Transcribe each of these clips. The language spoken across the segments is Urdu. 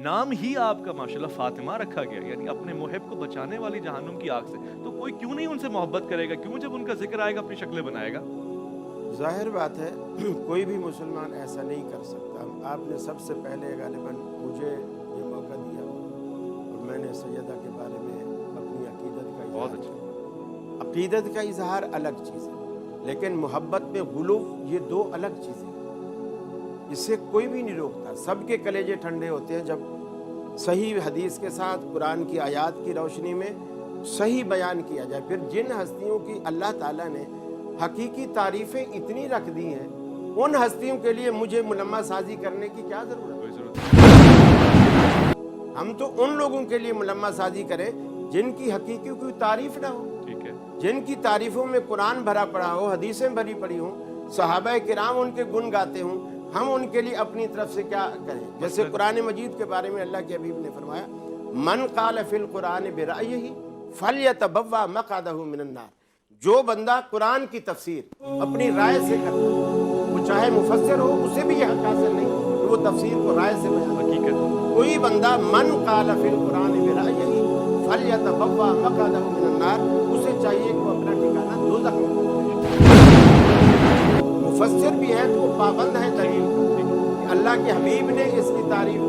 نام ہی آپ کا ماشاءاللہ فاطمہ رکھا گیا، یعنی اپنے محب کو بچانے والی جہنم کی آگ سے، تو کوئی کیوں نہیں ان سے محبت کرے گا؟ کیوں جب ان کا ذکر آئے گا اپنی شکلیں بنائے گا؟ ظاہر بات ہے کوئی بھی مسلمان ایسا نہیں کر سکتا. آپ نے سب سے پہلے غالباً مجھے یہ موقع دیا اور میں نے سیدہ کے بارے میں اپنی عقیدت کا بہت اظہار اچھا. کیا. عقیدت کا اظہار الگ چیز ہے، لیکن محبت میں غلو یہ دو الگ چیزیں ہیں. اسے کوئی بھی نہیں روکتا. سب کے کلیجے ٹھنڈے ہوتے ہیں جب صحیح حدیث کے ساتھ قرآن کی آیات کی روشنی میں صحیح بیان کیا جائے. پھر جن ہستیوں کی اللہ تعالیٰ نے حقیقی تعریفیں اتنی رکھ دی ہیں، ان ہستیوں کے لیے مجھے ملمہ سازی کرنے کی کیا ضرورت ہے؟ کوئی ضرورت نہیں. ہم تو ان لوگوں کے لیے ملمہ سازی کریں جن کی حقیقی کوئی تعریف نہ ہو، ٹھیک ہے. جن کی تعریفوں میں قرآن بھرا پڑا ہو، حدیثیں بھری پڑی ہوں، صحابہ کرام ان کے گن گاتے ہوں. ہم ان کے لیے اپنی طرف سے کیا کریں؟ جیسے قرآن مجید کے بارے میں اللہ کے حبیب نے فرمایا من قال فی القرآن برأیہ فلیتبوأ مقعدہ من النار. جو بندہ قرآن کی تفسیر اپنی رائے سے کرتا ہے، وہ چاہے مفسر ہو، اسے بھی یہ حق حاصل نہیں کہ وہ تفسیر کو رائے سے بیان. حقیقت. کوئی بندہ من قال فی القرآن برأیہ فلیتبوأ مقعدہ من النار، اسے چاہیے کہ وہ اپنا ٹھکانہ دوزخ میں مفسر بھی ہے تو وہ پابند ہے دلیل کہ اللہ کے حبیب نے اس کی تعریف،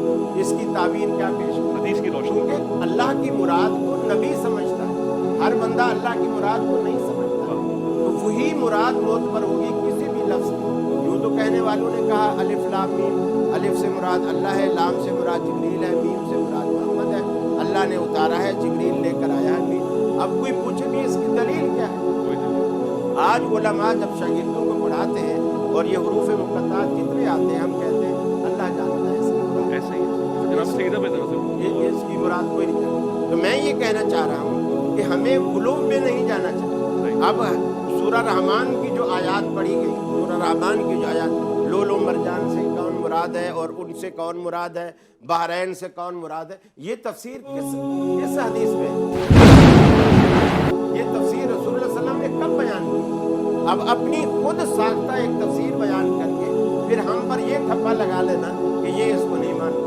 اس کی تعبیر کیا پیش کی. حدیث کی روشنی. کیونکہ اللہ کی مراد کو نبی سمجھتا ہے، ہر بندہ اللہ کی مراد کو نہیں سمجھتا. تو وہی مراد معتبر ہوگی کسی بھی لفظ کی. یوں تو کہنے والوں نے کہا الف لام میم، الف سے مراد اللہ ہے، لام سے مراد جبریل ہے، میم سے مراد محمد ہے. اللہ نے اتارا ہے، جبریل لے کر آیا ہے میم. اب کوئی پوچھے بھی اس کی دلیل کیا ہے؟ آج علماء جب شاگردوں کو پڑھاتے ہیں اور یہ حروف مقطعات جتنے آتے ہیں، ہم کہتے ہیں اللہ جانتا ہے اس کی مراد. ایسے ہی جناب سیدہ پہ طرف سے یہ اس کی مراد کوئی نہیں جانتا. تو میں یہ کہنا چاہ رہا ہوں کہ ہمیں غلو میں نہیں جانا چاہیے. اب سورہ رحمان کی جو آیات پڑھی گئی، سورہ رحمان کی جو آیات لولو مرجان سے کون مراد ہے اور ان سے کون مراد ہے، بحرین سے کون مراد ہے، یہ تفسیر کس حدیث میں ہے؟ یہ تفسیر رسول اللہ صلی اللہ علیہ وسلم نے کب بیان کی؟ اب اپنی خود ساختہ ایک تفسیر بیان کر کے پھر ہم پر یہ ٹھپا لگا لینا کہ یہ اس کو نہیں مانتے.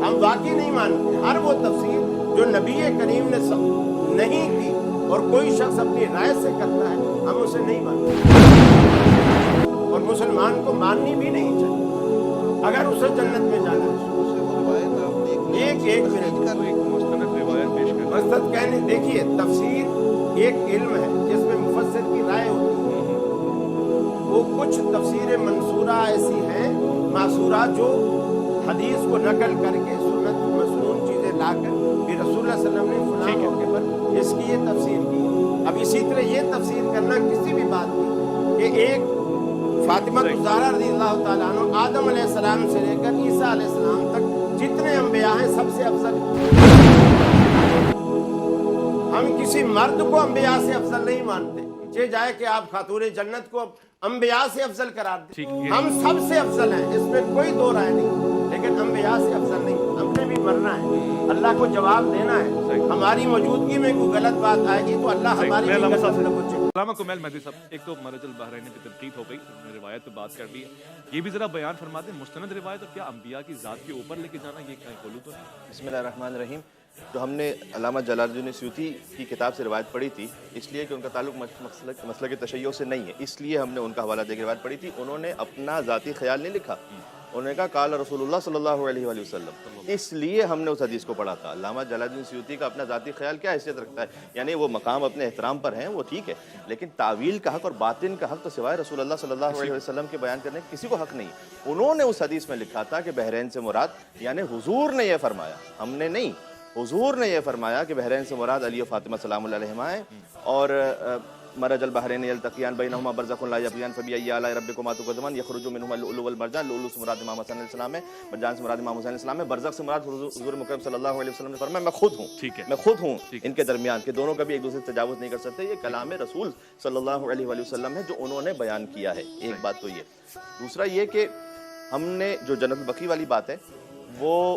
ہم واقعی نہیں مانتے. ہر وہ تفسیر جو نبی کریم نے نہیں کی اور کوئی شخص اپنی رائے سے کرتا ہے، ہم اسے نہیں مانتے، اور مسلمان کو ماننی بھی نہیں چاہیے اگر اسے جنت میں جانا ہے. ایک منٹ مستند روایت پیش کریں. مقصد کہنے دیکھیے، تفسیر ایک علم ہے جس میں مفسر کی رائے ہوتی ہے. وہ کچھ تفسیر منصورہ ایسی ہیں معصورہ جو حدیث کو نقل کر کے سنت مسنون چیزیں لا کر پھر رسول اللہ صلی اللہ علیہ وسلم نے فلاں موقع پر اس کی یہ تفسیر کی. اب اسی طرح یہ تفسیر کرنا کسی بھی بات کی کہ ایک فاطمہ الزہرا رضی اللہ تعالیٰ عنہ آدم علیہ السلام سے لے کر عیسیٰ علیہ السلام تک جتنے انبیاء ہیں سب سے افضل. ہم کسی مرد کو انبیاء سے افضل نہیں مانتے. چاہے جائے کہ آپ خاتون جنت کو انبیاء سے افضل قرار دیں. ہم سب سے افضل ہیں، اس میں کوئی دو رائے نہیں، لیکن انبیاء سے افضل نہیں. ہم نے بھی مرنا ہے، اللہ کو جواب دینا ہے. ہماری موجودگی میں کوئی غلط بات آئے گی تو اللہ ہماری بھی غلط نہ پوچھے. علامہ کمیل مہدی صاحب، ایک تو مرج البحرین کی تنقید ہو گئی، انہوں نے روایت پہ بات کر دی ہے، یہ بھی ذرا بیان فرما دیں مستند روایت اور کیا انبیاء کی ذات کے اوپر لے کے جانا یہ کہیں بولوں تو نہیں؟ بسم اللہ الرحمن الرحیم. تو ہم نے علامہ جلال الدین سیوطی کی کتاب سے روایت پڑھی تھی، اس لیے کہ ان کا تعلق مسلک تشیع سے نہیں ہے، اس لیے ہم نے ان کا حوالہ دے کے روایت پڑھی تھی. انہوں نے اپنا ذاتی خیال نہیں لکھا، انہوں نے کہا قال رسول اللہ صلی اللہ علیہ وآلہ وسلم، اس لیے ہم نے اس حدیث کو پڑھا تھا. علامہ جلال الدین سیوطی کا اپنا ذاتی خیال کیا حیثیت رکھتا ہے؟ یعنی وہ مقام اپنے احترام پر ہیں، وہ ٹھیک ہے، لیکن تعویل کا حق اور باطن کا حق تو سوائے رسول اللہ صلی اللہ علیہ وسلم کے بیان کرنے کسی کو حق نہیں. انہوں نے اس حدیث میں لکھا تھا کہ بحرین سے مراد، یعنی حضور نے یہ فرمایا، ہم نے نہیں، حضور نے یہ فرمایا کہ بحرین سے مراد علی و فاطمہ سلام اللہ علیہما ہے، اور مرج البحرین یلتقیان بینہما برزخ لا یبغیان فبأی آلاء ربکما تکذبان یخرج منہما اللؤلؤ والمرجان. لؤلؤ سے مراد امام حسن علیہ السلام ہے، مرجان سے مراد امام حسین علیہ السلام ہے. برزخ سے مراد حضور مکرم صلی اللہ علیہ وسلم نے فرمایا میں خود ہوں، میں خود ہوں ان کے درمیان، کہ دونوں کبھی ایک دوسرے سے تجاوز نہیں کر سکتے. یہ کلام رسول صلی اللہ علیہ وسلم ہے جو انہوں نے بیان کیا ہے. ایک بات تو یہ. دوسرا یہ کہ ہم نے جو جنت البقیع والی بات ہے وہ